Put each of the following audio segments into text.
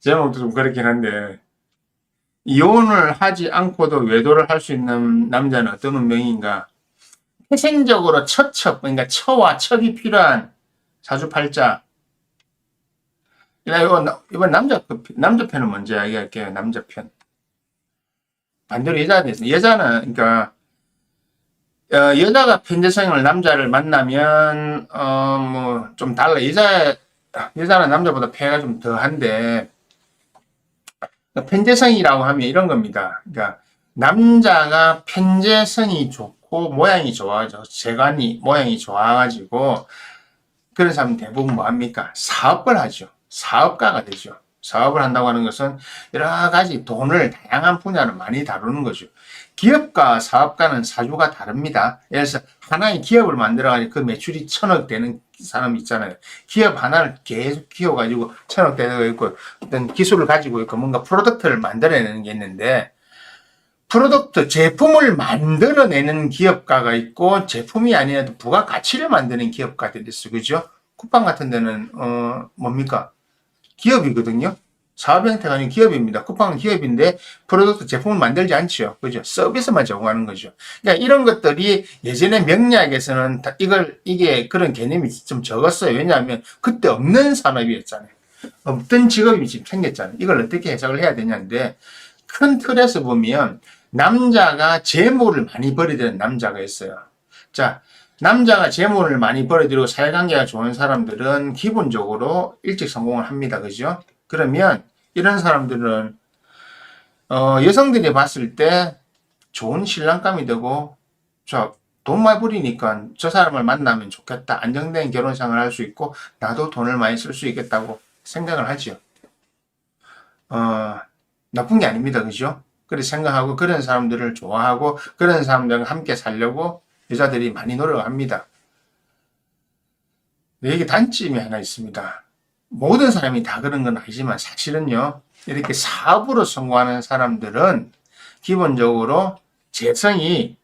제목도 좀 그렇긴 한데, 이혼을 하지 않고도 외도를 할 수 있는 남자는 어떤 운명인가? 태생적으로 처첩, 그러니까 처와 첩이 필요한 사주팔자. 이번 남자 편은 먼저 이야기할게요. 남자 편. 반대로 여자에 대해서. 여자는, 그러니까, 여자가 편재성을 남자를 만나면, 좀 달라. 여자는 남자보다 폐가 좀 더한데, 편재성이라고 하면 이런 겁니다. 그러니까 남자가 편재성이 좋고 모양이 좋아져. 재간이 모양이 좋아가지고 그런 사람 대부분 뭐 합니까? 사업을 하죠. 사업가가 되죠. 사업을 한다고 하는 것은 여러 가지 돈을 다양한 분야를 많이 다루는 거죠. 기업과 사업가는 사주가 다릅니다. 예를 들어서 하나의 기업을 만들어가지고 그 매출이 1,000억 되는 사람 있잖아요. 기업 하나를 계속 키워가지고 1,000억 되는 거 있고 어떤 기술을 가지고 있고 뭔가 프로덕트를 만들어내는 게 있는데 프로덕트, 제품을 만들어내는 기업가가 있고 제품이 아니라도 부가가치를 만드는 기업가들이 있어요. 그죠? 쿠팡 같은 데는 뭡니까? 기업이거든요. 사업 형태가 아닌 기업입니다. 쿠팡은 기업인데 프로덕트 제품을 만들지 않죠. 그죠? 서비스만 제공하는 거죠. 그러니까 이런 것들이 예전에 명리학에서는 이게 그런 개념이 좀 적었어요. 왜냐하면 그때 없는 산업이었잖아요. 없던 직업이 지금 생겼잖아요. 이걸 어떻게 해석을 해야 되냐인데 큰 틀에서 보면 남자가 재물을 많이 벌이는 남자가 있어요. 자, 남자가 재물을 많이 벌어들이고 사회관계가 좋은 사람들은 기본적으로 일찍 성공을 합니다. 그죠? 그러면 이런 사람들은 여성들이 봤을 때 좋은 신랑감이 되고 돈 많이 벌이니까 저 사람을 만나면 좋겠다. 안정된 결혼 생활을 할 수 있고 나도 돈을 많이 쓸 수 있겠다고 생각을 하죠. 나쁜 게 아닙니다. 그죠? 그렇게 생각하고 그런 사람들을 좋아하고 그런 사람들과 함께 살려고 여자들이 많이 노력을 합니다. 여기 단점이 하나 있습니다. 모든 사람이 다 그런 건 아니지만 사실은요. 이렇게 사업으로 성공하는 사람들은 기본적으로 재성이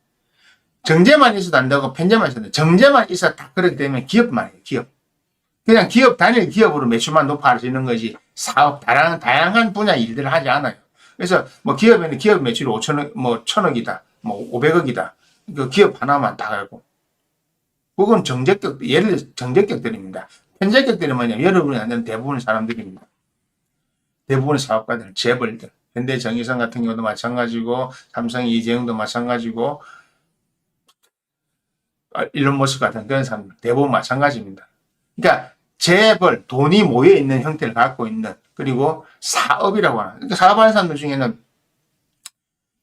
정제만 있어도 안 되고 편제만 있어도 안 돼요. 정제만 있어 다 그렇게 되면 기업만 해요. 기업. 그냥 단일 기업으로 매출만 높아지는 거지 사업 다양한 분야 일들을 하지 않아요. 그래서 뭐 기업에는 기업 매출이 5천억, 뭐 1,000억이다, 뭐 500억이다. 그 기업 하나만 다 가고 그건 예를 들어 정제격들입니다. 편제격들이 뭐냐면 여러분이 아니라 대부분의 사람들입니다. 대부분의 사업가들, 재벌들. 현대 정의성 같은 경우도 마찬가지고, 삼성 이재용도 마찬가지고, 일론 머스크 같은 그런 사람들, 대부분 마찬가지입니다. 그러니까 재벌, 돈이 모여있는 형태를 갖고 있는, 그리고 사업이라고 하는, 그러니까 사업하는 사람들 중에는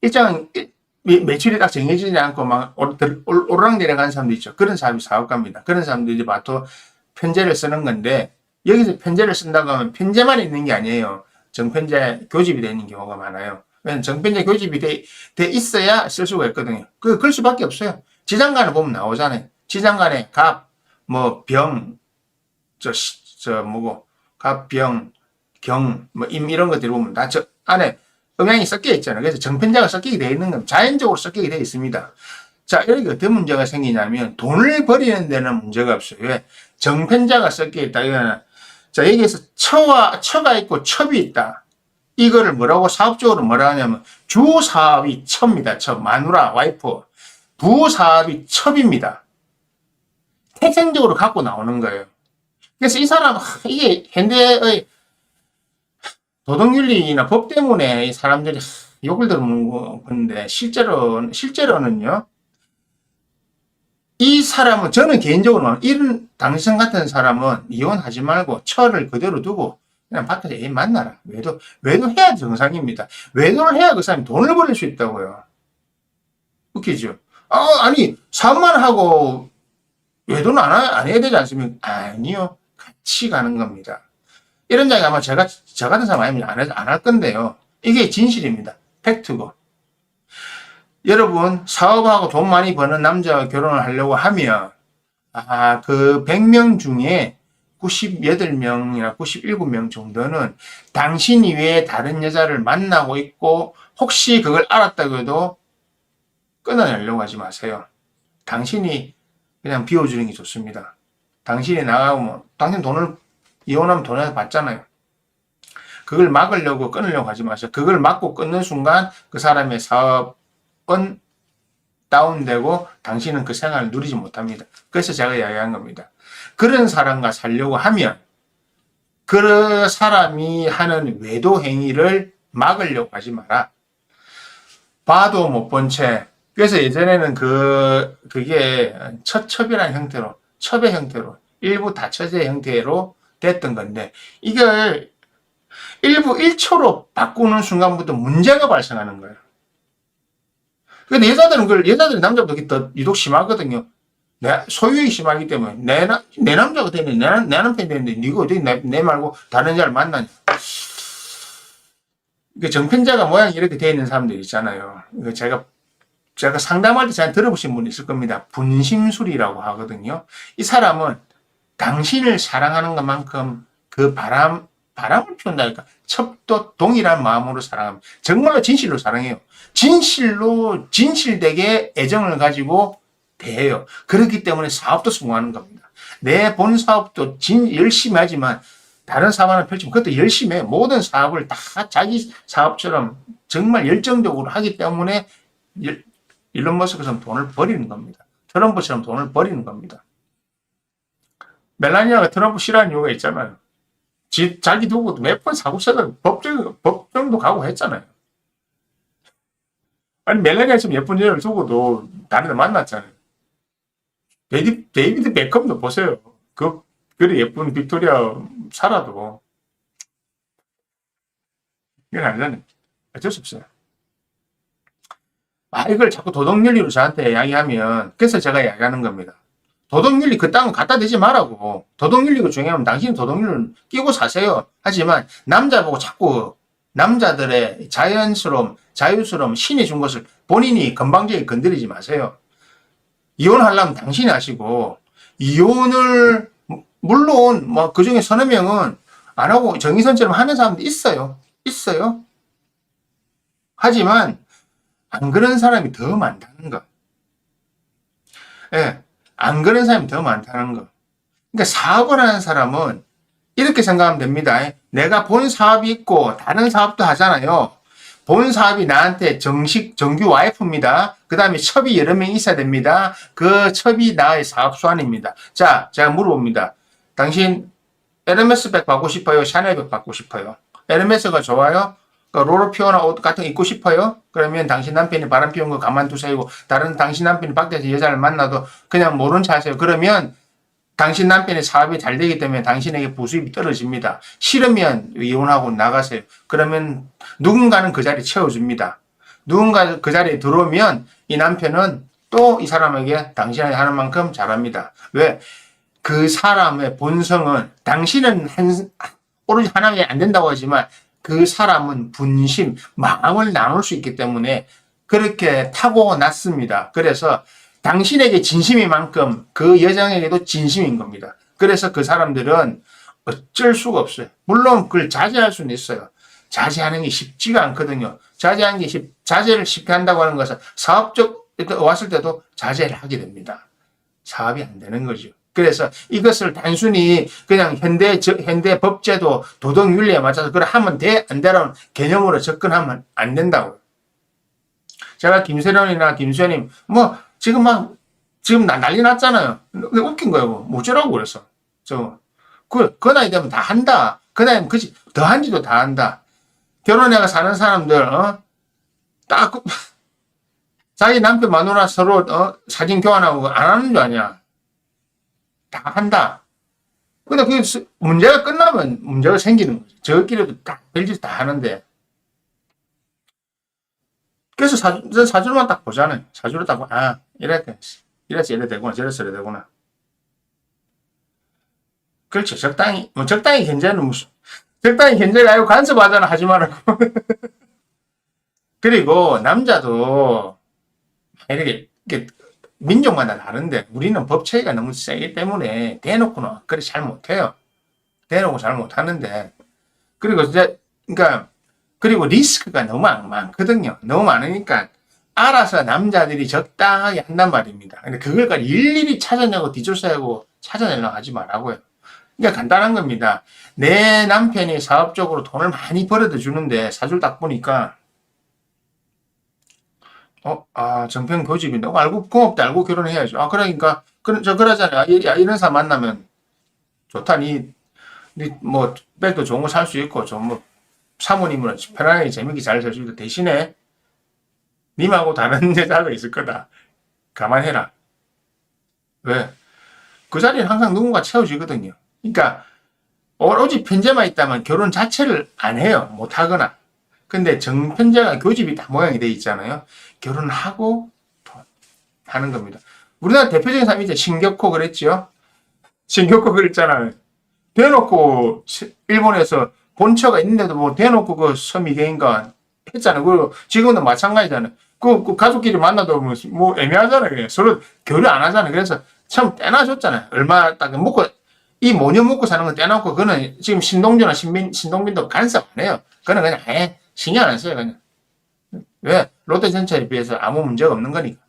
일정 매출이 딱 정해지지 않고 막 오르락 내려가는 사람도 있죠. 그런 사람이 사업가입니다. 그런 사람들이 바로 편제를 쓰는 건데 여기서 편제를 쓴다고 하면 편제만 있는 게 아니에요. 정편제 교집이 되는 경우가 많아요. 왜냐면 정편제 교집이 돼 있어야 쓸 수가 있거든요. 그럴 수밖에 없어요. 지장간을 보면 나오잖아요. 지장간에 갑, 뭐 병, 뭐고 갑, 병, 경, 뭐 임 이런 것들이 보면 다 저 안에 음양이 섞여 있잖아요. 그래서 정편자가 섞이게 되어 있는 건 자연적으로 섞이게 되어 있습니다. 자, 이렇게 어떤 문제가 생기냐면 돈을 버리는 데는 문제가 없어요. 왜? 정편자가 섞여 있다. 이거는 자, 여기에서 처가 있고 첩이 있다. 이거를 뭐라고 사업적으로 뭐라 하냐면 주사업이 첩입니다. 첩, 마누라, 와이프. 부사업이 첩입니다. 태생적으로 갖고 나오는 거예요. 그래서 이 사람 이게 현대의 도덕윤리나 법 때문에 이 사람들이 욕을 들은 건데 실제로는요. 이 사람은 저는 개인적으로 이런 당신 같은 사람은 이혼하지 말고 처를 그대로 두고 그냥 밖에서 애인 만나라. 외도해야 정상입니다. 외도를 해야 그 사람이 돈을 벌릴 수 있다고요. 웃기죠? 아니 사업만 하고 외도는 안 해야 되지 않습니까? 아니요. 같이 가는 겁니다. 이런 장이 아마 저 같은 사람 아니면 안 할 건데요. 이게 진실입니다. 팩트고. 여러분, 사업하고 돈 많이 버는 남자와 결혼을 하려고 하면, 그 100명 중에 98명이나 97명 정도는 당신 이외에 다른 여자를 만나고 있고, 혹시 그걸 알았다고 해도 끊어내려고 하지 마세요. 당신이 그냥 비워주는 게 좋습니다. 당신이 나가면, 당신 이혼하면 돈을 받잖아요. 그걸 막으려고 끊으려고 하지 마세요. 그걸 막고 끊는 순간 그 사람의 사업은 다운되고 당신은 그 생활을 누리지 못합니다. 그래서 제가 이야기한 겁니다. 그런 사람과 살려고 하면 그 사람이 하는 외도 행위를 막으려고 하지 마라. 봐도 못 본 채. 그래서 예전에는 그게 처첩이라는 형태로, 첩의 형태로, 일부 다처제 형태로 됐던 건데, 이걸 일부 1초로 바꾸는 순간부터 문제가 발생하는 거예요. 근데 여자들은 남자보다 더 유독 심하거든요. 소유욕이 심하기 때문에, 내 남자가 되네, 내 남편이 되는데, 니가 어디 내 말고 다른 여자를 만나냐. 정편자가 모양이 이렇게 되어 있는 사람들 있잖아요. 제가 상담할 때 잘 들어보신 분 있을 겁니다. 분심술이라고 하거든요. 이 사람은 당신을 사랑하는 것만큼 그 바람을 피운다니까. 첩도 동일한 마음으로 사랑합니다. 정말로 진실로 사랑해요. 진실되게 애정을 가지고 대해요. 그렇기 때문에 사업도 성공하는 겁니다. 내 본 사업도 열심히 하지만 다른 사업 하나 펼치면 그것도 열심히 해요. 모든 사업을 다 자기 사업처럼 정말 열정적으로 하기 때문에 일론 머스크처럼 돈을 버리는 겁니다. 트럼프처럼 돈을 버리는 겁니다. 멜라니아가 트럼프 싫어하는 이유가 있잖아요. 자기 두고 몇 번 사고 쳐서 법정도 가고 했잖아요. 아니, 멜라니아처럼 예쁜 여자를 두고도 다른 데 만났잖아요. 데이비드 베컴도 보세요. 그래 예쁜 빅토리아 살아도. 이건 아니잖아요. 어쩔 수 없어요. 이걸 자꾸 도덕윤리로 저한테 이야기하면, 그래서 제가 이야기하는 겁니다. 도덕윤리 그땅은 갖다 대지 말라고. 도덕윤리가 중요하면 당신은 도덕윤리를 끼고 사세요. 하지만 남자 보고 자꾸 남자들의 자유스러움, 신이 준 것을 본인이 건방지게 건드리지 마세요. 이혼하려면 당신이 하시고, 이혼을 물론 그 중에 서너 명은 안 하고 정의선처럼 하는 사람도 있어요. 하지만 안 그런 사람이 더 많다는 거. 예, 안 그런 사람이 더 많다는 거. 그러니까 사업을 하는 사람은 이렇게 생각하면 됩니다. 내가 본 사업이 있고 다른 사업도 하잖아요. 본 사업이 나한테 정규 와이프입니다. 그 다음에 첩이 여러 명 있어야 됩니다. 그 첩이 나의 사업 수완입니다. 자, 제가 물어봅니다. 당신 에르메스 백 받고 싶어요? 샤넬 백 받고 싶어요? 에르메스가 좋아요? 로로 피오나 옷 같은 거 입고 싶어요? 그러면 당신 남편이 바람 피운 거 가만두세요. 다른 당신 남편이 밖에서 여자를 만나도 그냥 모른 체 하세요. 그러면 당신 남편의 사업이 잘 되기 때문에 당신에게 부수입이 떨어집니다. 싫으면 이혼하고 나가세요. 그러면 누군가는 그 자리에 채워줍니다. 누군가 그 자리에 들어오면 이 남편은 또 이 사람에게 당신이 하는 만큼 잘합니다. 왜? 그 사람의 본성은 당신은 오로지 하나님이 안 된다고 하지만 그 사람은 분심, 마음을 나눌 수 있기 때문에 그렇게 타고났습니다. 그래서 당신에게 진심인 만큼 그 여성에게도 진심인 겁니다. 그래서 그 사람들은 어쩔 수가 없어요. 물론 그걸 자제할 수는 있어요. 자제하는 게 쉽지가 않거든요. 자제를 쉽게 한다고 하는 것은 사업적 왔을 때도 자제를 하게 됩니다. 사업이 안 되는 거죠. 그래서 이것을 단순히 그냥 현대 법제도 도덕 윤리에 맞춰서 그걸 하면 돼, 안 되라는 개념으로 접근하면 안 된다고요. 제가 김세련이나 김수현님, 지금 난리 났잖아요. 웃긴 거예요. 어쩌라고 그랬어. 그 나이 되면 다 한다. 그 나이면 더 한지도 다 한다. 결혼해가 사는 사람들, 자기 남편 마누라 서로, 사진 교환하고 안 하는 줄 아냐. 다 한다. 근데 그 문제가 끝나면 문제가 생기는 거죠. 저끼리도 딱 별짓 다 하는데. 그래서 사주로만 딱 보잖아요. 사주로 딱 보면, 이래서 이래 되구나, 저래서 이래 되구나. 그렇죠. 적당히 견제는 적당히 견제를 알고 간섭하잖아, 하지 말라고. 그리고 남자도 이렇게 민족마다 다른데 우리는 법 체계가 너무 세기 때문에 대놓고는 그렇게 잘 못해요. 대놓고 잘 못하는데 그리고 리스크가 너무 많거든요. 너무 많으니까 알아서 남자들이 적당하게 한단 말입니다. 근데 그걸까지 일일이 찾아내고 뒤조사하고 찾아내려고 하지 말라고요. 그러니까 간단한 겁니다. 내 남편이 사업적으로 돈을 많이 벌어다 주는데 사줄 딱 보니까 정편 고집인데 알고 고맙다 알고 결혼해야죠. 그러니까 그러잖아요. 이런 사람 만나면 좋다. 뭐 백도 좋은 거 살 수 있고 좀 뭐 사모님은 편안하게 재밌게 잘 살 수 있고 대신에 님하고 다른 여자가 있을 거다. 감안해라. 왜? 그 자리는 항상 누군가 채워지거든요. 그러니까 오로지 편제만 있다면 결혼 자체를 안 해요. 못 하거나. 근데 정편제가 교집이 다 모양이 돼 있잖아요. 결혼하고 하는 겁니다. 우리나라 대표적인 사람이 이제 신격호 그랬죠. 신격호 그랬잖아요. 대놓고 일본에서 본처가 있는데도 뭐 대놓고 그 서미개인가 했잖아요. 그리고 지금도 마찬가지잖아요. 그 가족끼리 만나도 뭐 애매하잖아요. 서로 교류 안 하잖아요. 그래서 참 떼놔줬잖아요. 얼마 딱 먹고 이 모녀 먹고 사는 건 떼놓고 그는 지금 신동주나 신동빈도 간섭 안 해요. 그는 그냥 신경 안 써요. 그냥 왜 롯데전차에 비해서 아무 문제가 없는 거니까.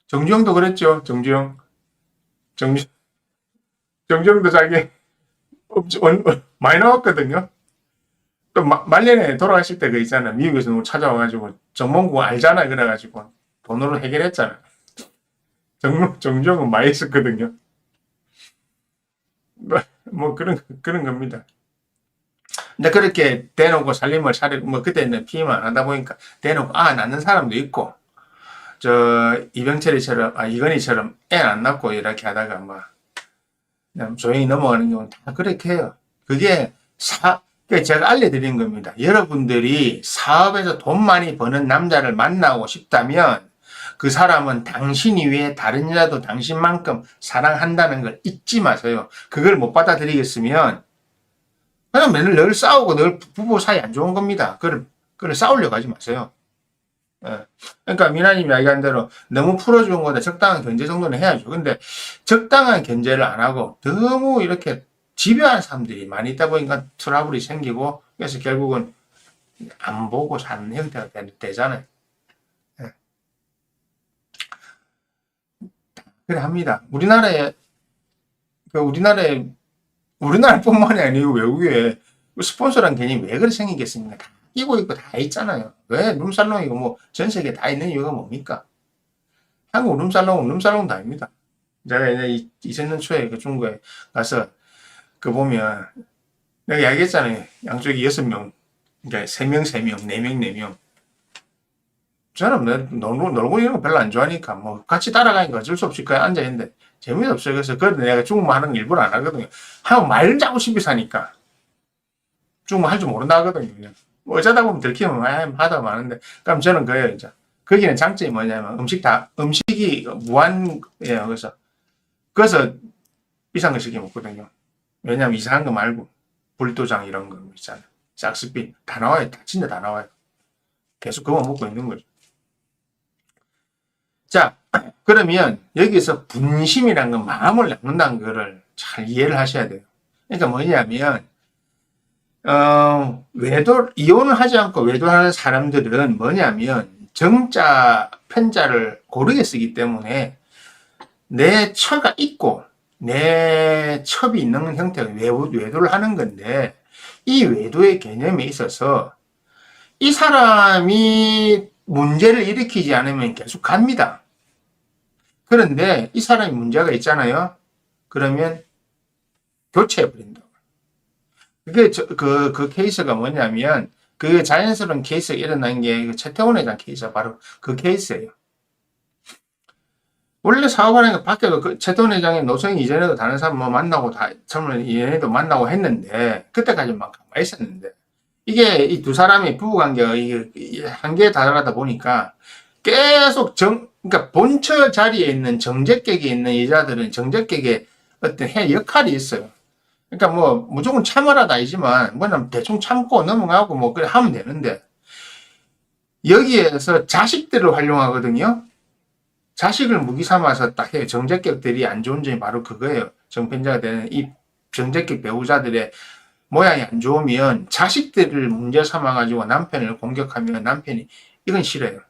정주영도 그랬죠. 정주영도 자기 많이 나왔거든요. 또 말년에 돌아가실 때 그 있잖아요. 미국에서 누구 찾아와가지고 정몽구 알잖아 그래가지고 돈으로 해결했잖아. 정주영은 많이 썼거든요. 뭐 그런 겁니다. 근데 그렇게 대놓고 살림을 차리고 뭐 그때는 피임을 하다 보니까 대놓고 낳는 사람도 있고 이병철이처럼 이건희처럼 애 안 낳고 이렇게 하다가 막 그냥 조용히 넘어가는 경우는 다 그렇게 해요. 그게 제가 알려드린 겁니다. 여러분들이 사업에서 돈 많이 버는 남자를 만나고 싶다면 그 사람은 당신 이외에 다른 여자도 당신만큼 사랑한다는 걸 잊지 마세요. 그걸 못 받아들이겠으면 그냥 맨날 늘 싸우고 늘 부부 사이 안 좋은 겁니다. 그걸 싸우려고 하지 마세요. 그러니까 미나님이 이야기한 대로 너무 풀어주는 거다. 적당한 견제 정도는 해야죠. 근데 적당한 견제를 안 하고 너무 이렇게 집요한 사람들이 많이 있다 보니까 트러블이 생기고 그래서 결국은 안 보고 사는 형태가 되잖아요. 그래 합니다. 우리나라뿐만이 아니고 외국에 스폰서란 개념이 왜 그렇게 생기겠습니까? 다 끼고 있고 다 있잖아요. 왜 룸살롱이고 뭐 전 세계에 다 있는 이유가 뭡니까? 한국 룸살롱도 아닙니다. 제가 이제 2000년 초에 그 중국에 가서 그 보면 내가 이야기했잖아요. 양쪽이 6명, 그러니까 3명, 4명, 4명. 저는 놀고 이런 거 별로 안 좋아하니까 뭐 같이 따라가니까 어쩔 수 없이 그냥 앉아있는데 재미없어요. 그래서 그래도 내가 중국말 하는 거 일부러 안 하거든요. 하면 말 자꾸 시비 사니까 중국말 할 줄 모른다 하거든요. 그냥. 뭐 어쩌다 보면 들키면 하다 많은데 그럼 저는 그래요. 이제 거기는 장점이 뭐냐면 음식이 무한이에요. 그래서 비싼 거 시켜 먹거든요. 왜냐면 이상한 거 말고 불도장 이런 거 있잖아요. 싹스빈 다 나와요. 진짜 다 나와요. 계속 그거 먹고 있는 거죠. 자, 그러면 여기서 분심이라는 건 마음을 나눈다는 거를 잘 이해를 하셔야 돼요. 그러니까 뭐냐면 이혼을 하지 않고 외도하는 사람들은 뭐냐면 정자, 편자를 고르게 쓰기 때문에 내 처가 있고 내 첩이 있는 형태가 외도를 하는 건데 이 외도의 개념에 있어서 이 사람이 문제를 일으키지 않으면 계속 갑니다. 그런데 이 사람이 문제가 있잖아요. 그러면 교체해버린다고. 그게 그 케이스가 뭐냐면 그 자연스러운 케이스가 일어난 게 최태원 회장 케이스가 바로 그 케이스예요. 원래 사업하니까 밖에도 최태원 회장의 노성이 이전에도 다른 사람 만나고 젊은 이전에도 만나고 했는데 그때까지만 가만히 있었는데 이게 이 두 사람의 부부관계가 이게 한계에 달하다 보니까 계속 그러니까 본처 자리에 있는 정제격에 있는 여자들은 정제격에 어떤 역할이 있어요. 그러니까 뭐 무조건 참으라다 아니지만 뭐냐면 대충 참고 넘어가고 뭐 그래 하면 되는데 여기에서 자식들을 활용하거든요. 자식을 무기 삼아서 딱 해요. 정제격들이 안 좋은 점이 바로 그거예요. 정편자가 되는 이 정제격 배우자들의 모양이 안 좋으면 자식들을 문제 삼아가지고 남편을 공격하면 남편이 이건 싫어요.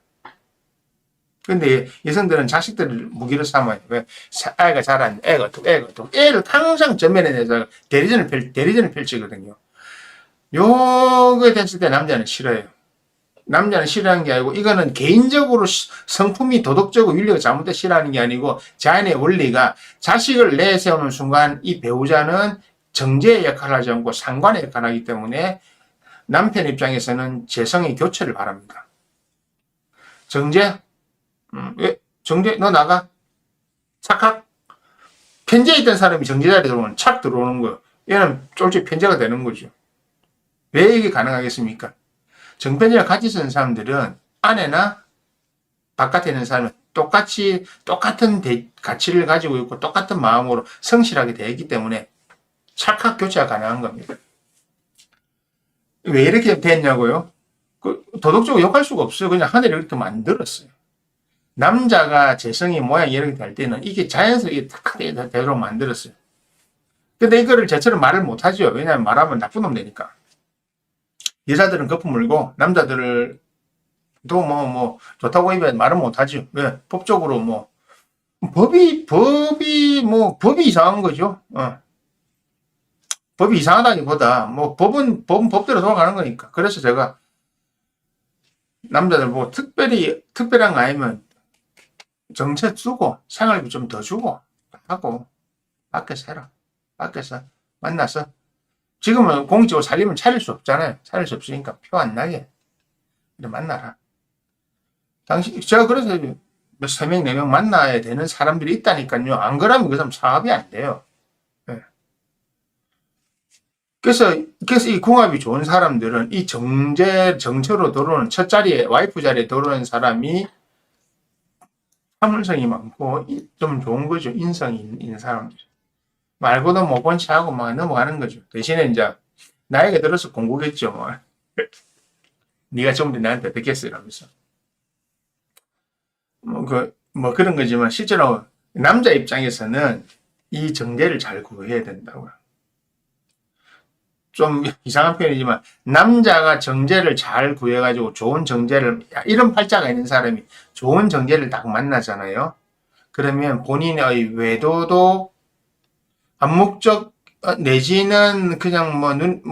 근데 여성들은 자식들을 무기로 삼아요. 왜? 애가 자란, 애가 애를 항상 전면에 내서 대리전을 펼치거든요. 요거에 됐을 때 남자는 싫어요. 남자는 싫어하는 게 아니고, 이거는 개인적으로 성품이 도덕적으로 윤리가 잘못돼 싫어하는 게 아니고, 자연의 원리가 자식을 내세우는 순간 이 배우자는 정제의 역할을 하지 않고 상관의 역할을 하기 때문에 남편 입장에서는 재성의 교체를 바랍니다. 정제? 왜? 정제, 너 나가? 착각? 편제에 있던 사람이 정제 자리에 들어오면 착 들어오는 거예요. 얘는 쫄쫄 편제가 되는 거죠. 왜 이게 가능하겠습니까? 정편제를 같이 쓰는 사람들은 아내나 바깥에 있는 사람은 똑같은 가치를 가지고 있고 똑같은 마음으로 성실하게 되어 있기 때문에 착각 교체가 가능한 겁니다. 왜 이렇게 됐냐고요? 도덕적으로 욕할 수가 없어요. 그냥 하늘이 이렇게 만들었어요. 남자가 재성이 모양이 이렇게 될 때는 이게 자연스럽게 탁 되도록 만들었어요. 근데 이거를 저처럼 말을 못하죠. 왜냐하면 말하면 나쁜 놈 되니까. 여자들은 거품 물고 남자들도 좋다고 하면 말은 못하죠. 왜? 법적으로 법이 이상한 거죠. 법이 이상하다기보다 법은 법대로 돌아가는 거니까. 그래서 제가 남자들 특별한 거 아니면 정책 주고 생활비 좀 더 주고 하고 밖에서 해라. 밖에서 만나서 지금은 공식적으로 살림을 차릴 수 없잖아요. 차릴 수 없으니까 표 안 나게 만나라. 제가 그래서 3명, 4명 만나야 되는 사람들이 있다니까요. 안 그러면 그 사람 사업이 안 돼요. 네. 그래서 이 궁합이 좋은 사람들은 이 정체로 들어오는 첫 자리에, 와이프 자리에 들어오는 사람이 참을성이 많고 좀 좋은 거죠. 인성이 있는 사람들. 말고도 못 본 체하고 막 넘어가는 거죠. 대신에 이제 나이가 들어서 공부겠죠. 네가 좀 더 나한테 듣겠어 이러면서. 그런 거지만 실제로 남자 입장에서는 이 정제를 잘 구해야 된다고요. 좀 이상한 표현이지만 남자가 정제를 잘 구해가지고 좋은 정제를, 이런 팔자가 있는 사람이 좋은 정제를 딱 만나잖아요. 그러면 본인의 외도도 암묵적 내지는 그냥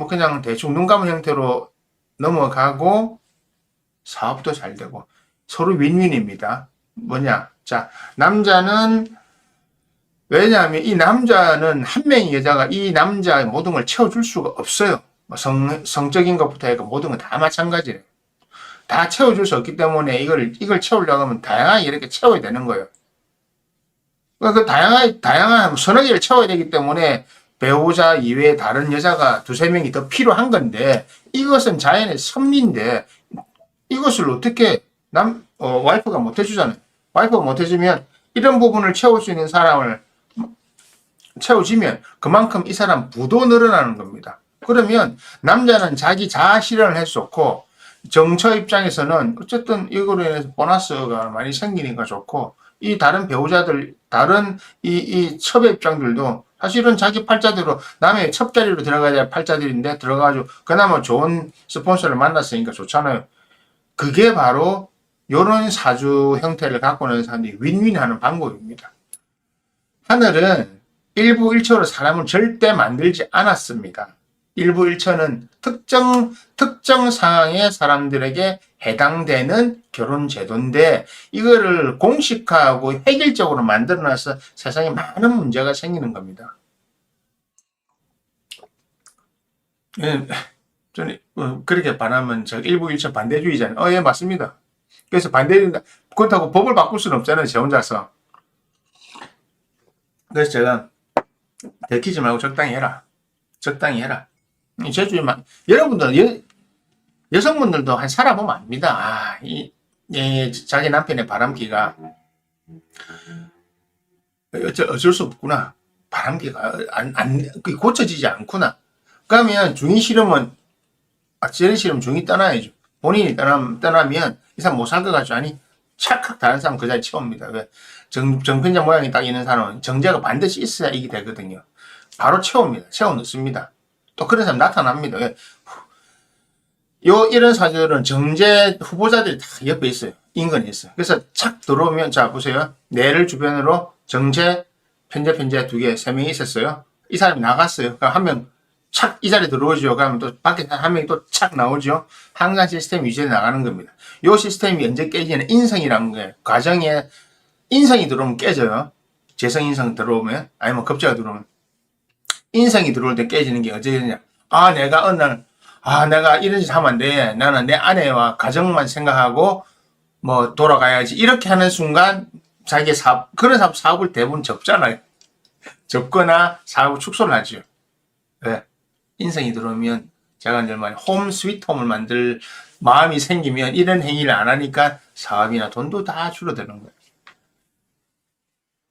그냥 대충 눈 감은 형태로 넘어가고 사업도 잘 되고 서로 윈윈입니다. 뭐냐? 자, 남자는 왜냐하면 이 남자는 한 명의 여자가 이 남자의 모든 걸 채워줄 수가 없어요. 성적인 것부터 해서 모든 건 다 마찬가지예요. 다 채워줄 수 없기 때문에 이걸 채우려고 하면 다양하게 이렇게 채워야 되는 거예요. 다양한 서너 개를 채워야 되기 때문에 배우자 이외에 다른 여자가 두세 명이 더 필요한 건데, 이것은 자연의 섭리인데, 이것을 어떻게 와이프가 못 해주잖아요. 와이프가 못 해주면 이런 부분을 채울 수 있는 사람을 채워지면 그만큼 이 사람 부도 늘어나는 겁니다. 그러면 남자는 자기 자아 실현을 할 수 없고, 정처 입장에서는 어쨌든 이거로 인해서 보너스가 많이 생기니까 좋고, 이 다른 배우자들, 다른 이 첩의 입장들도 사실은 자기 팔자대로 남의 첩자리로 들어가야 될 팔자들인데 들어가가지고 그나마 좋은 스폰서를 만났으니까 좋잖아요. 그게 바로 이런 사주 형태를 갖고 있는 사람들이 윈윈하는 방법입니다. 하늘은 일부일처로 사람을 절대 만들지 않았습니다. 일부일처는 특정 상황의 사람들에게 해당되는 결혼 제도인데, 이거를 공식화하고 획일적으로 만들어놔서 세상에 많은 문제가 생기는 겁니다. 저는 그렇게 반하면 저 일부일처 반대주의잖아요. 예, 맞습니다. 그래서 그렇다고 법을 바꿀 수는 없잖아요, 제 혼자서. 그래서 제가 들키지 말고 적당히 해라. 제주에만 여러분들 여성분들도 한 살아보면 압니다. 자기 남편의 바람기가 어쩔 수 없구나. 바람기가 고쳐지지 않구나. 그러면 중이 싫으면 제일 싫으면 중이 떠나야죠. 본인이 떠나면 이 사람 못 살 것 같죠. 아니, 착각 다른 사람 그 자리 채웁니다. 왜? 정편자 모양이 딱 있는 사람은 정제가 반드시 있어야 이게 되거든요. 바로 채웁니다. 채워 넣습니다. 또 그런 사람 나타납니다. 왜? 이런 사주들은 정제 후보자들이 다 옆에 있어요. 인근에 있어요. 그래서 착 들어오면, 자, 보세요. 내를 주변으로 정제, 편제 두 개, 세 명이 있었어요. 이 사람이 나갔어요. 그럼 한 명, 착, 이 자리에 들어오죠. 그러면 또 밖에 한 명이 또 착 나오죠. 항상 시스템이 유지해 나가는 겁니다. 이 시스템이 언제 깨지냐면 인성이라는 거예요. 과정에 인성이 들어오면 깨져요. 재성 인성 들어오면, 아니면 겁재가 들어오면. 인성이 들어올 때 깨지는 게 어떻게 되냐. 아, 내가 어느 날, 아, 내가 이런 짓 하면 안 돼. 나는 내 아내와 가정만 생각하고, 뭐, 돌아가야지. 이렇게 하는 순간, 자기 사업, 그런 사업을 대부분 접잖아요. 접거나 사업을 축소를 하죠. 왜? 인성이 들어오면, 제가 이제 말, 홈 스위트 홈을 만들 마음이 생기면 이런 행위를 안 하니까 사업이나 돈도 다 줄어드는 거예요.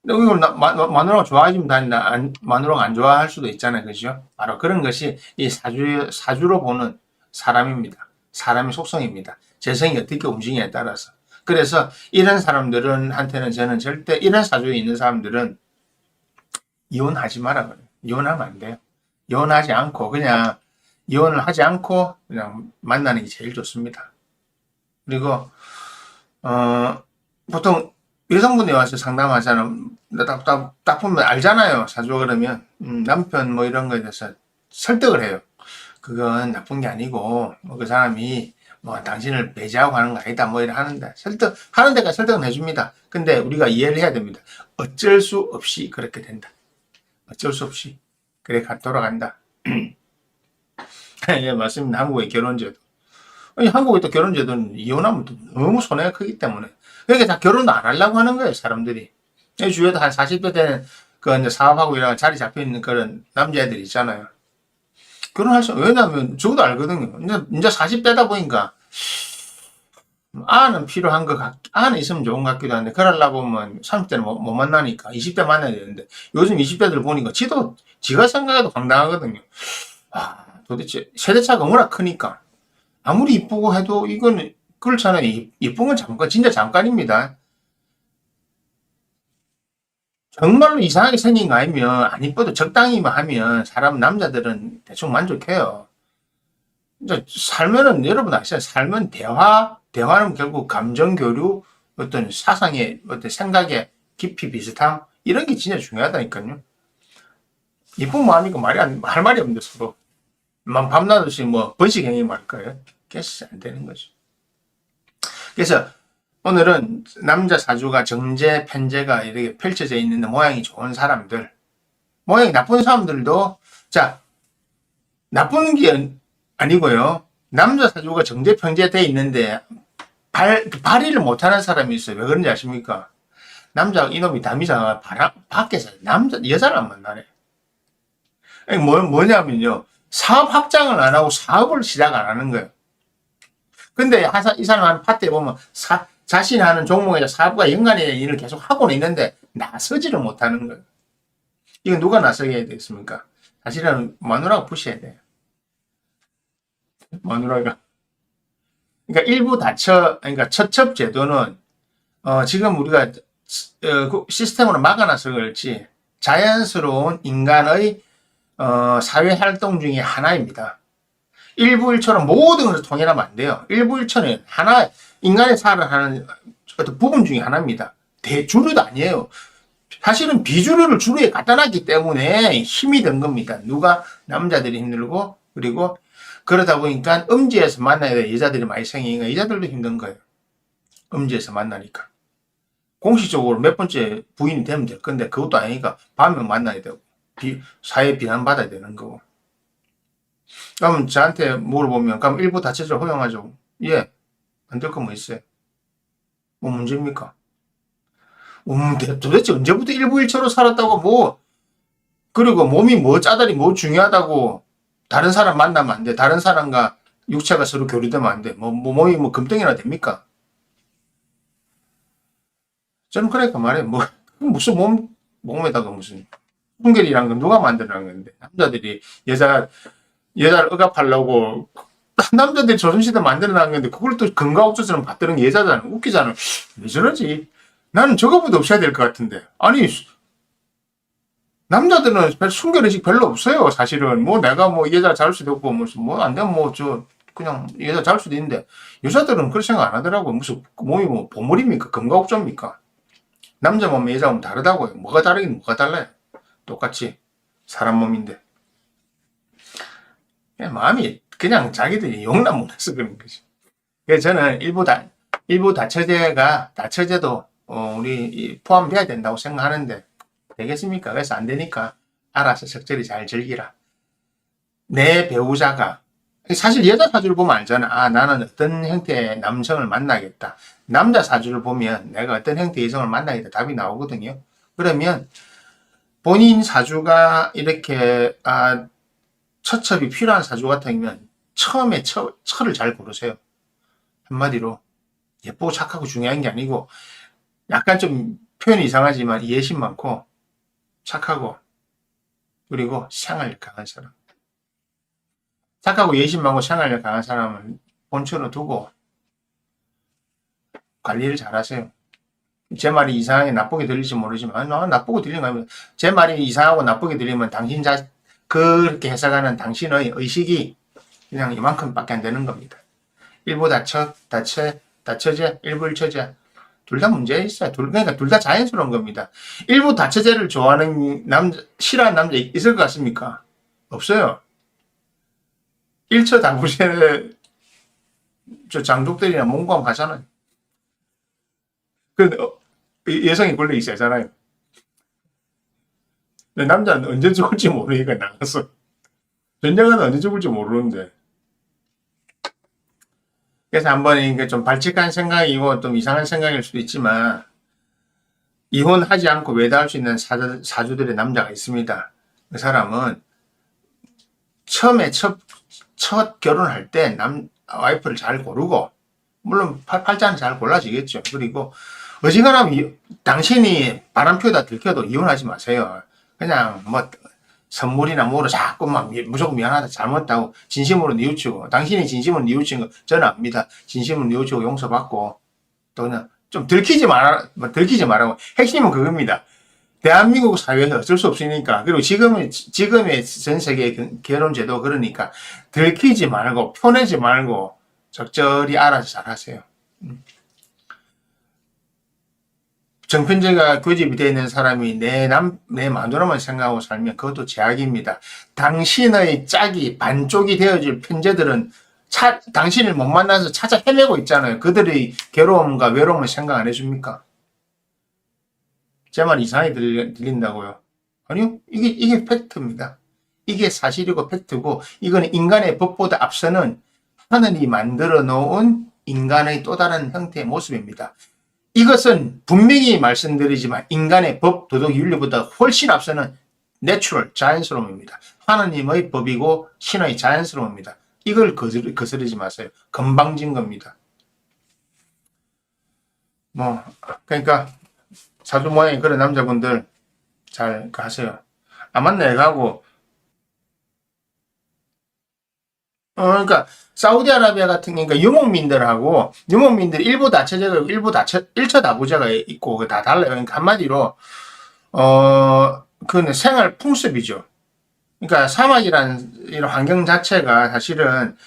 이걸 마누라가 좋아하시면 다닌다. 마누라가 안 좋아할 수도 있잖아요. 그죠? 바로 그런 것이 이 사주로 보는 사람입니다. 사람의 속성입니다. 재성이 어떻게 움직이냐에 따라서. 그래서 이런 사람들은 한테는 저는 절대 이런 사주에 있는 사람들은 이혼하지 마라 그래요. 이혼하면 안 돼요. 이혼하지 않고 그냥 이혼을 하지 않고 그냥 만나는 게 제일 좋습니다. 그리고 보통 여성분이 와서 상담하잖아. 딱 보면 알잖아요. 사주가 그러면 남편 뭐 이런 거에 대해서 설득을 해요. 그건 나쁜 게 아니고 뭐 그 사람이 뭐 당신을 배제하고 하는 거 아니다 뭐 이래 하는데 하는 데까지 설득은 해줍니다. 근데 우리가 이해를 해야 됩니다. 어쩔 수 없이 그렇게 된다. 어쩔 수 없이 그래 돌아간다. 예, 맞습니다. 한국의 결혼제도. 아니, 한국의 또 결혼제도는 이혼하면 또 너무 손해가 크기 때문에. 그러니까 다 결혼도 안 하려고 하는 거예요, 사람들이. 주위에도 한 40대 되는 그 이제 사업하고 이런 자리 잡혀 있는 그런 남자애들 있잖아요. 결혼할 수, 왜냐면 저도 알거든요. 이제 40대다 보니까 아는 필요한 아는 있으면 좋은 것 같기도 한데, 그러려고 하면 30대는 못 만나니까 20대 만나야 되는데, 요즘 20대들 보니까 지가 생각해도 황당하거든요. 아, 도대체 세대차가 워낙 크니까. 아무리 이쁘고 해도 이거는 그렇잖아요. 이쁜 건 잠깐, 진짜 잠깐입니다. 정말로 이상하게 생긴 거 아니면 안 이뻐도 적당히만 하면 남자들은 대충 만족해요. 이제 살면은 여러분 아시잖아요. 살면 대화는 결국 감정 교류, 어떤 사상의 어떤 생각의 깊이 비슷함 이런 게 진짜 중요하다니까요. 이쁜 마음이고 할 말이 없는데 서로 밤낮없이 뭐 번식 행위 말 거예요. 그래서 안 되는 거죠. 그래서 오늘은 남자 사주가 정제, 편제가 이렇게 펼쳐져 있는데 모양이 좋은 사람들, 모양이 나쁜 사람들도, 자, 나쁜 게 아니고요. 남자 사주가 정제, 편제돼 있는데 발휘를 못하는 사람이 있어요. 왜 그런지 아십니까? 이놈이 담이자가 밖에서 여자를 안 만나네. 뭐냐면요. 사업 확장을 안 하고 사업을 시작 안 하는 거예요. 근데 이 사람 하는 파트에 보면 자신이 하는 종목에서 사업과 연관된 일을 계속 하고는 있는데 나서지를 못하는 거예요. 이거 누가 나서게 해야 되겠습니까? 사실은 마누라가 푸셔야 돼요. 마누라가. 그러니까 일부 그러니까 처첩 제도는 지금 우리가 시스템으로 막아놔서 그렇지 자연스러운 인간의 사회 활동 중에 하나입니다. 일부일처럼 모든 것을 통일하면 안 돼요. 일부일처는 인간의 살아가는 어떤 부분 중에 하나입니다. 대주류도 아니에요. 사실은 비주류를 주류에 갖다 놨기 때문에 힘이 든 겁니다. 남자들이 힘들고, 그리고 그러다 보니까 음지에서 만나야 될 여자들이 많이 생기니까 여자들도 힘든 거예요. 음지에서 만나니까. 공식적으로 몇 번째 부인이 되면 될 건데, 그것도 아니니까 밤에 만나야 되고, 사회 비난받아야 되는 거고. 그럼 저한테 물어보면, 그럼 일부 다체제를 허용하죠? 예. 안 될 거 뭐 있어요? 뭐 문제입니까? 도대체 언제부터 일부일처로 살았다고 그리고 몸이 짜다리 중요하다고 다른 사람 만나면 안 돼. 다른 사람과 육체가 서로 교류되면 안 돼. 몸이 금덩이나 됩니까? 저는 그러니까 말해. 무슨 몸에다가 무슨 순결이란 건 누가 만들어낸 건데. 남자들이 여자를 억압하려고 남자들이 조선시대 만들어낸 건데 그걸 또 근가옥조처럼 받드는 게 여자잖아. 웃기잖아. 왜 저러지? 나는 저거보다 없어야 될 것 같은데. 아니 남자들은 순결의식 별로 없어요. 사실은 내가 여자 잡을 수도 없고 안 되면 그냥 여자 잘 수도 있는데 여자들은 그런 생각 안 하더라고요. 무슨 몸이 뭐 보물입니까? 금가옥조입니까? 남자 몸과 여자 몸 다르다고요. 뭐가 다르긴 뭐가 달라요. 똑같이 사람 몸인데 그냥 마음이 그냥 자기들이 용납 못해서 그런 거지. 그래서 저는 일부 다처제도 우리 포함돼야 된다고 생각하는데 되겠습니까? 그래서 안 되니까 알아서 적절히 잘 즐기라. 내 배우자가 사실 여자 사주를 보면 알잖아. 아, 나는 어떤 형태의 남성을 만나겠다. 남자 사주를 보면 내가 어떤 형태의 이성을 만나겠다. 답이 나오거든요. 그러면 본인 사주가 이렇게 처첩이 필요한 사주 같으면 처음에 처를 잘 고르세요. 한마디로 예쁘고 착하고 중요한 게 아니고 약간 좀 표현이 이상하지만 이해심 많고 착하고 그리고 생활력 강한 사람. 착하고 예심 많고 생활력 강한 사람을 본처로 두고 관리를 잘 하세요. 제 말이 이상하게 나쁘게 들릴지 모르지만 나쁘고 들리는 거면 제 말이 이상하고 나쁘게 들리면 그렇게 해석하는 당신의 의식이 그냥 이만큼밖에 안 되는 겁니다. 일부 다처제, 일부 일처제 둘 다 문제 있어요. 그러니까 둘 다 자연스러운 겁니다. 일부 다처제를 좋아하는 싫어하는 남자 있을 것 같습니까? 없어요. 일처 다부제 저 장족들이나 몽고함 가잖아요. 그 여성이 권력이 세잖아요. 남자는 언제 죽을지 모르니까 나가서 전쟁은 언제 죽을지 모르는데. 그래서 한번 이게 좀 발칙한 생각이고 좀 이상한 생각일 수도 있지만 이혼하지 않고 외도할 수 있는 사주들의 남자가 있습니다. 그 사람은 처음에 첫 결혼할 때 와이프를 잘 고르고 물론 팔자는 잘 골라지겠죠. 그리고 어지간하면 당신이 바람 피우다 들켜도 이혼하지 마세요. 그냥 뭐 선물이나 뭐로 자꾸만 무조건 미안하다 잘못했다고 진심으로 뉘우치고 당신이 진심으로 뉘우친 거 저는 압니다. 진심으로 뉘우치고 용서받고 또 그냥 좀 들키지 말라고 핵심은 그겁니다. 대한민국 사회에서 어쩔 수 없으니까 그리고 지금의 전 세계 결혼제도 그러니까 들키지 말고 표내지 말고 적절히 알아서 잘하세요. 정편제가 교집이 되어 있는 사람이 내 마누라만 생각하고 살면 그것도 제약입니다. 당신의 짝이 반쪽이 되어줄 편제들은 당신을 못 만나서 찾아 헤매고 있잖아요. 그들의 괴로움과 외로움을 생각 안 해줍니까? 제 말 이상하게 들린다고요? 아니요. 이게 팩트입니다. 이게 사실이고 팩트고 이거는 인간의 법보다 앞서는 하늘이 만들어 놓은 인간의 또 다른 형태의 모습입니다. 이것은 분명히 말씀드리지만 인간의 법, 도덕, 윤리보다 훨씬 앞서는 내추럴, 자연스러움입니다. 하나님의 법이고 신의 자연스러움입니다. 이걸 거스르지 마세요. 건방진 겁니다. 그러니까 사주 모양이 그런 남자분들 잘 가세요. 아마 내가고 그러니까 사우디아라비아 같은 게 그러니까 유목민들 일부 다처제가 일부 일처 다부제가 있고 다 달라요. 그러니까 한마디로 그는 생활 풍습이죠. 그러니까 사막이라는 이런 환경 자체가 사실은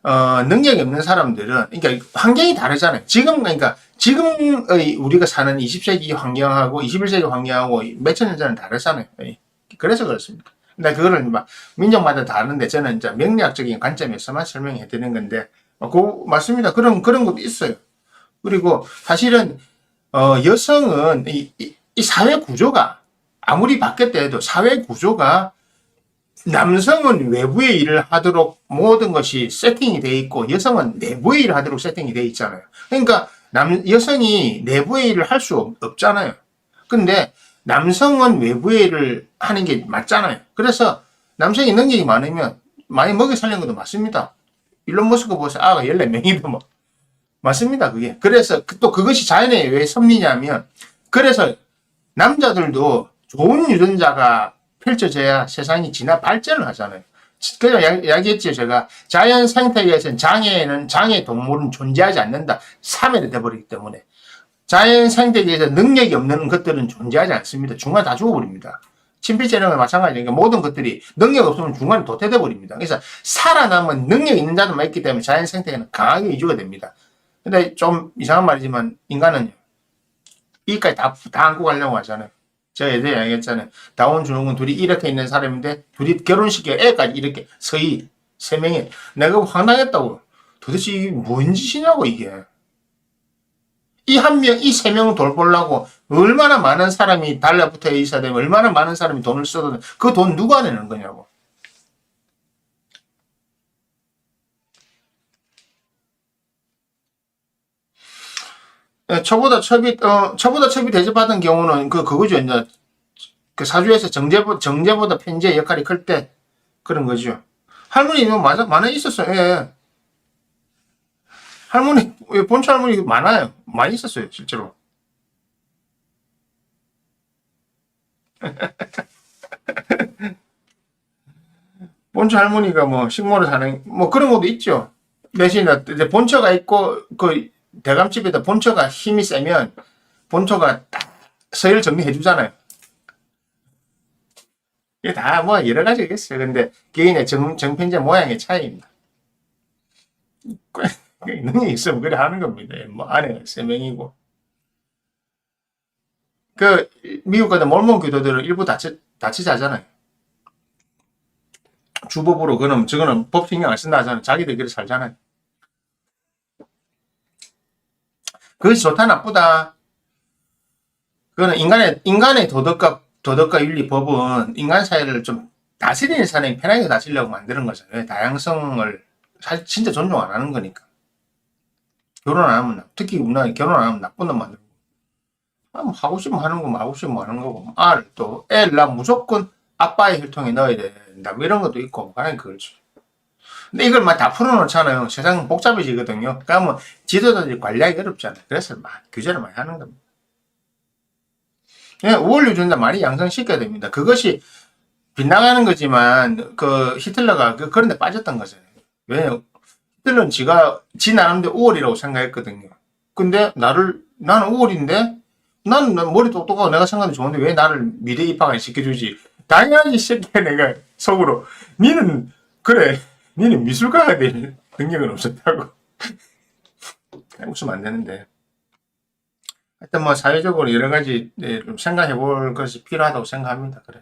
능력이 없는 사람들은 그러니까 환경이 다르잖아요. 그러니까 지금의 우리가 사는 20세기 환경하고 21세기 환경하고 몇천 년 전은 다르잖아요. 그래서 그렇습니다. 근데 그거를 막 민족마다 다른데 저는 이제 명리학적인 관점에서만 설명해 드리는 건데 맞습니다. 그런 것도 있어요. 그리고 사실은 여성은 이 사회 구조가 아무리 바뀌었다 해도 사회 구조가 남성은 외부의 일을 하도록 모든 것이 세팅이 돼 있고 여성은 내부의 일을 하도록 세팅이 돼 있잖아요. 그러니까 여성이 내부의 일을 할 수 없잖아요. 근데 남성은 외부의 일을 하는 게 맞잖아요. 그래서 남성이 능력이 많으면 많이 먹여 살리는 것도 맞습니다. 일론 머스크 보세요. 아가 14명이도 뭐. 맞습니다. 그게. 그래서 또 그것이 자연에 왜 섭리냐면 그래서 남자들도 좋은 유전자가 펼쳐져야 세상이 발전을 하잖아요. 그래서 이야기했죠. 제가 자연 생태계에서는 장애 동물은 존재하지 않는다. 사멸이 돼버리기 때문에. 자연 생태계에서 능력이 없는 것들은 존재하지 않습니다. 중간에 다 죽어버립니다. 친필재능은 마찬가지니까 모든 것들이 능력 없으면 중간에 도태돼 버립니다. 그래서 살아남은 능력 있는 자들만 있기 때문에 자연 생태계는 강하게 유지가 됩니다. 근데 좀 이상한 말이지만 인간은요, 이까지 다 안고 가려고 하잖아요. 제가 예전에 얘기했잖아요. 다운 증후군 둘이 이렇게 있는 사람인데 둘이 결혼시켜 애까지 이렇게 서희 세 명이 내가 황당했다고. 도대체 이게 뭔 짓이냐고 이게. 이 한 명, 이 세 명 돌보려고 얼마나 많은 사람이 달라붙어 있어야 되면 얼마나 많은 사람이 돈을 써도 그 돈 누가 내는 거냐고. 처보다 첩이 대접받은 경우는 그거죠. 이제 그 사주에서 정제보다 편제의 역할이 클 때 그런 거죠. 할머니 이거 많아 있었어요. 예. 할머니 본처 할머니 많아요. 많이 있었어요, 실제로. 본처 할머니가 뭐 식모를 사는 뭐 그런 것도 있죠. 대신에 이제 본처가 있고 그 대감집에다 본처가 힘이 세면 본처가 딱 서열 정리해 주잖아요. 이게 다 뭐 여러 가지가 있어요. 근데 개인의 정편제 모양의 차이입니다. 능력이 있으면 그래 하는 겁니다. 뭐 아내가 세 명이고. 그 미국 같은 몰몬 교도들은 일부 다치자잖아요. 주법으로 그는 저거는 법 신경 안 쓴다 하잖아요. 자기들 그렇게 살잖아요. 그것이 좋다 나쁘다. 그거는 인간의 도덕과 윤리 법은 인간 사회를 좀 다스리는 사람이 편하게 다스리려고 만드는 거잖아요. 다양성을 사실 진짜 존중 안 하는 거니까. 결혼 안 하면 특히 우리나라 결혼 안 하면 나쁜 놈 만들고. 뭐 하고 싶으면 하는 거, 하고 싶으면 하는 거고. 애를 나 무조건 아빠의 혈통에 넣어야 된다. 뭐 이런 것도 있고, 그냥 그렇죠. 근데 이걸 막 다 풀어놓잖아요. 세상 복잡해지거든요. 그러면 지도자들이 관리하기 어렵잖아요. 그래서 막 규제를 많이 하는 겁니다. 그냥 우월유전자 많이 양성시켜야 됩니다. 그것이 빗나가는 거지만, 히틀러가 그런 데 빠졌던 거잖아요. 왜냐면, 히틀러는 지 나름대로 우월이라고 생각했거든요. 근데 나는 우월인데, 나는 머리 똑똑하고 내가 생각이 좋은데 왜 나를 미대 입학 안 시켜주지? 당연히 새끼야 내가 속으로. 니는 그래. 니는 미술가가 될 능력은 없었다고. 웃으면 안 되는데. 하여튼 뭐 사회적으로 여러 가지 좀 생각해 볼 것이 필요하다고 생각합니다. 그래.